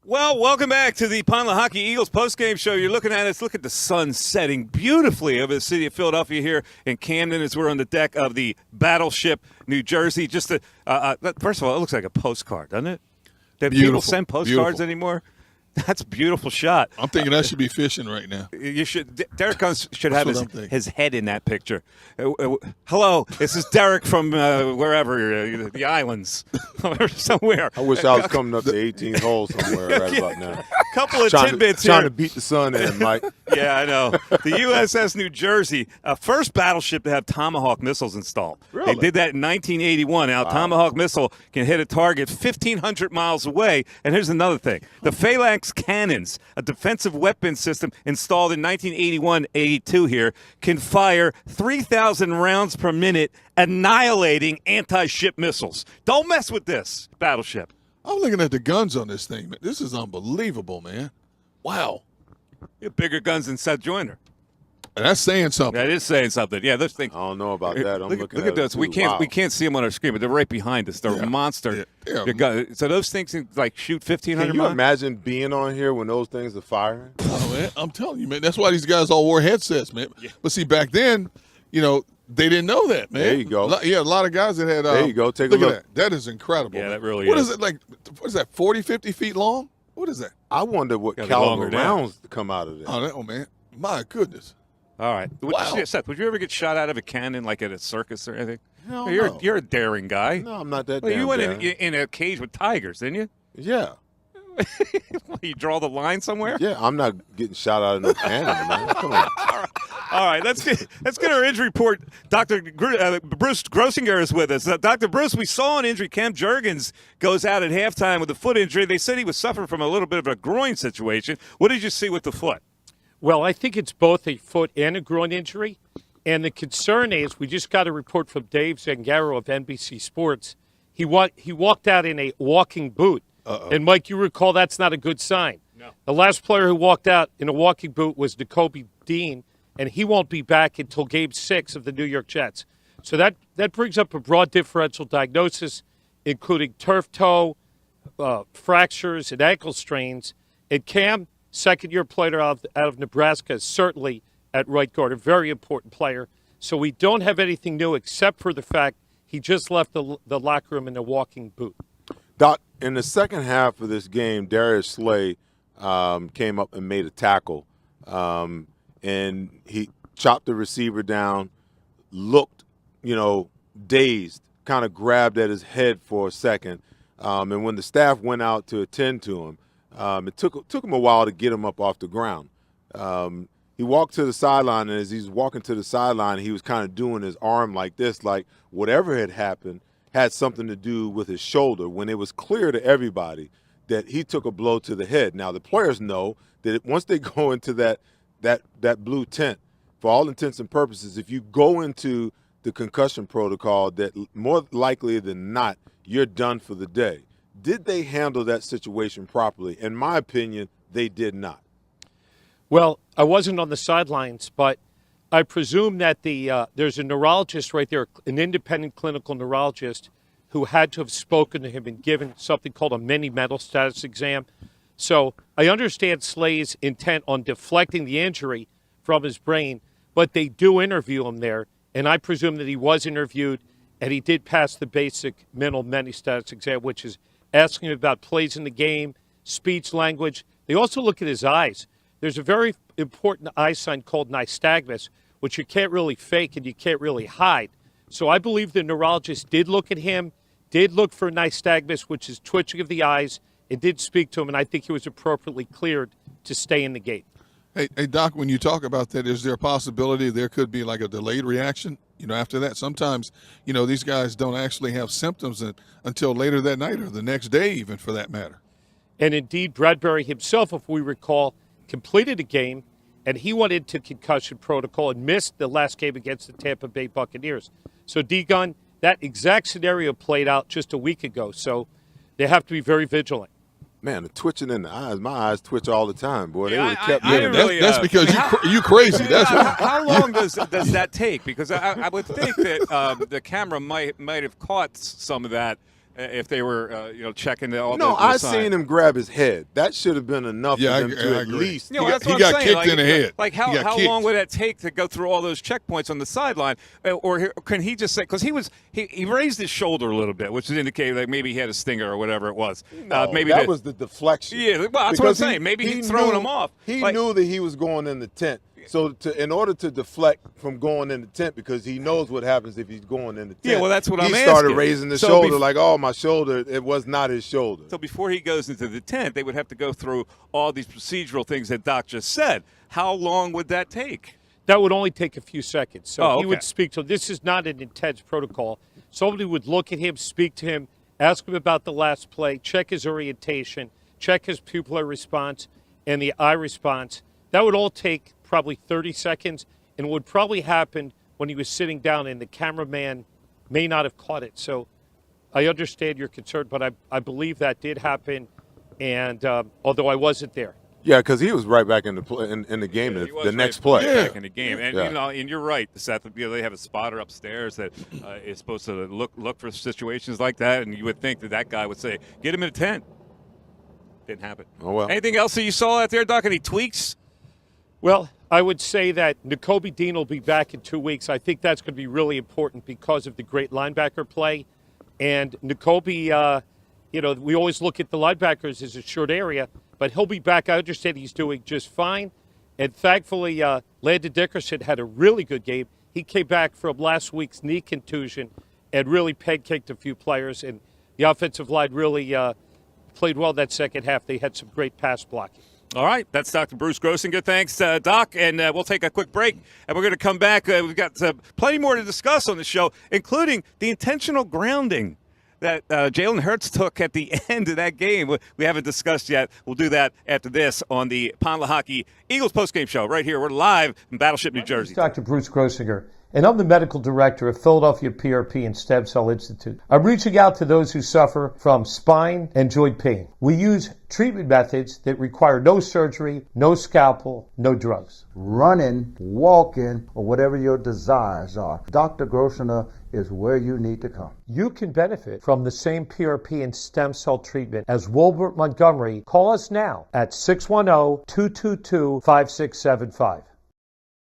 Well, welcome back to the Lehocky Eagles postgame show. You're looking at us. Look at the sun setting beautifully over the city of Philadelphia here in Camden as we're on the deck of the Battleship, New Jersey. Just first of all, it looks like a postcard, doesn't it? Do people send postcards anymore? That's a beautiful shot. I'm thinking I should be fishing right now. You should. Derek Guns should have his head in that picture. Hello, this is Derek from wherever, the islands, or somewhere. I wish I was coming up to 18 holes somewhere right about now. A couple of tidbits trying here. to beat the sun in, Mike. Yeah, I know. The USS New Jersey, first battleship to have Tomahawk missiles installed. Really? They did that in 1981. Now, Tomahawk missile can hit a target 1,500 miles away. And here's another thing. The Phalanx cannons, a defensive weapon system installed in 1981-82 here, can fire 3,000 rounds per minute, annihilating anti-ship missiles. Don't mess with this battleship. I'm looking at the guns on this thing, man. This is unbelievable, man. Wow. You have bigger guns than Seth Joyner. And that's saying something. That is saying something. Yeah, those things. I don't know about that. Look at those. We can't see them on our screen, but they're right behind us. They're monster. Yeah. So those things like shoot 1,500 Can you miles? imagine being on here when those things are firing? Oh, man, I'm telling you, man. That's why these guys all wore headsets, man. Yeah. But see, back then, they didn't know that, man. There you go. Yeah, a lot of guys that had. There you go. Take a look. At that. That is incredible. Yeah, man. that really What is. is it like? What is that? 40, 50 feet long? What is that? I wonder what Gotta caliber longer down. rounds come out of that. Oh, man. My goodness. All right. Wow. Seth, would you ever get shot out of a cannon like at a circus or anything? Hell you're no. You're a daring guy. No, I'm not that Well, damn you went daring. in a cage with tigers, didn't you? Yeah. You draw the line somewhere? Yeah, I'm not getting shot out of no cannon, man. Come on. All right, let's get our injury report. Dr. Bruce Grossinger is with us. Dr. Bruce, we saw an injury. Cam Jurgens goes out at halftime with a foot injury. They said he was suffering from a little bit of a groin situation. What did you see with the foot? Well, I think it's both a foot and a groin injury. And the concern is, we just got a report from Dave Zangaro of NBC Sports. He walked out in a walking boot. And, Mike, you recall that's not a good sign. No. The last player who walked out in a walking boot was Nakobe Dean, and he won't be back until Game 6 of the New York Jets. So that brings up a broad differential diagnosis, including turf toe, fractures, and ankle strains. And Cam, second-year player out of Nebraska, is certainly at right guard, a very important player. So we don't have anything new except for the fact he just left the locker room in a walking boot. Doc, in the second half of this game, Darius Slay came up and made a tackle, and he chopped the receiver down, looked, dazed, kind of grabbed at his head for a second, and when the staff went out to attend to him, it took him a while to get him up off the ground. He walked to the sideline, and as he's walking to the sideline, he was kind of doing his arm like this, like whatever had happened had something to do with his shoulder, when it was clear to everybody that he took a blow to the head. Now, the players know that once they go into that blue tent, for all intents and purposes, if you go into the concussion protocol, that more likely than not, you're done for the day. Did they handle that situation properly? In my opinion, they did not. Well, I wasn't on the sidelines, but I presume that there's a neurologist right there, an independent clinical neurologist, who had to have spoken to him and given something called a mini mental status exam. So I understand Slay's intent on deflecting the injury from his brain, but they do interview him there, and I presume that he was interviewed, and he did pass the basic mental status exam, which is asking him about plays in the game, speech, language. They also look at his eyes. There's a very important eye sign called nystagmus, which you can't really fake and you can't really hide. So I believe the neurologist did look at him, did look for nystagmus, which is twitching of the eyes, and did speak to him, and I think he was appropriately cleared to stay in the game. Hey, Doc, when you talk about that, is there a possibility there could be like a delayed reaction, after that? Sometimes, these guys don't actually have symptoms until later that night or the next day even, for that matter. And indeed, Bradbury himself, if we recall, completed a game, and he went into concussion protocol and missed the last game against the Tampa Bay Buccaneers. So, D-Gun, that exact scenario played out just a week ago, so they have to be very vigilant. Man, the twitching in the eyes. My eyes twitch all the time, boy. They Yeah, would have kept I me. really, That's because you crazy. That's why. How long does that take? Because I would think that the camera might have caught some of that if they were, checking all No, the I signs. seen him grab his head. That should have been enough Yeah, for them to I at agree. least. That's he what got I'm saying. kicked in the head. Like He got how kicked. long would that take to go through all those checkpoints on the sideline, or can he just say, because he raised his shoulder a little bit, which would indicate like maybe he had a stinger or whatever it was. No, Maybe that was the deflection. Yeah, well, that's what I'm Because saying. Maybe he's throwing him off. He Like- knew that he was going in the tent. So in order to deflect from going in the tent, because he knows what happens if he's going in the tent. Yeah, well, that's what I'm He started asking. raising the So shoulder like, oh, my shoulder. It was not his shoulder. So before he goes into the tent, they would have to go through all these procedural things that Doc just said. How long would that take? That would only take a few seconds. So Oh, he would okay. speak to him. This is not an intense protocol. Somebody would look at him, speak to him, ask him about the last play, check his orientation, check his pupillar response and the eye response. That would all take probably 30 seconds, and would probably happen when he was sitting down, and the cameraman may not have caught it. So I understand your concern, but I believe that did happen, and although I wasn't there. Yeah, because he was right back in the play, in the game He was the next right play. back in the game, and Yeah. and you're right, Seth. They have a spotter upstairs that is supposed to look for situations like that, and you would think that guy would say, "Get him in a tent." Didn't happen. Oh, well. Anything else that you saw out there, Doc? Any tweaks? Well, I would say that N'Kobe Dean will be back in 2 weeks. I think that's going to be really important because of the great linebacker play. And N'Kobe, we always look at the linebackers as a short area, but he'll be back. I understand he's doing just fine. And thankfully, Landon Dickerson had a really good game. He came back from last week's knee contusion and really pancaked a few players. And the offensive line really played well that second half. They had some great pass blocking. All right, that's Dr. Bruce Grossinger. Thanks, Doc, and we'll take a quick break, and we're going to come back. We've got plenty more to discuss on the show, including the intentional grounding that Jalen Hurts took at the end of that game. We haven't discussed yet. We'll do that after this on the Lehocky Eagles postgame show right here. We're live in Battleship, New Jersey. Dr. Bruce Grossinger, and I'm the medical director of Philadelphia PRP and Stem Cell Institute. I'm reaching out to those who suffer from spine and joint pain. We use treatment methods that require no surgery, no scalpel, no drugs. Running, walking, or whatever your desires are. Dr. Grossinger is where you need to come. You can benefit from the same PRP and stem cell treatment as Wilbert Montgomery. Call us now at 610-222-5675.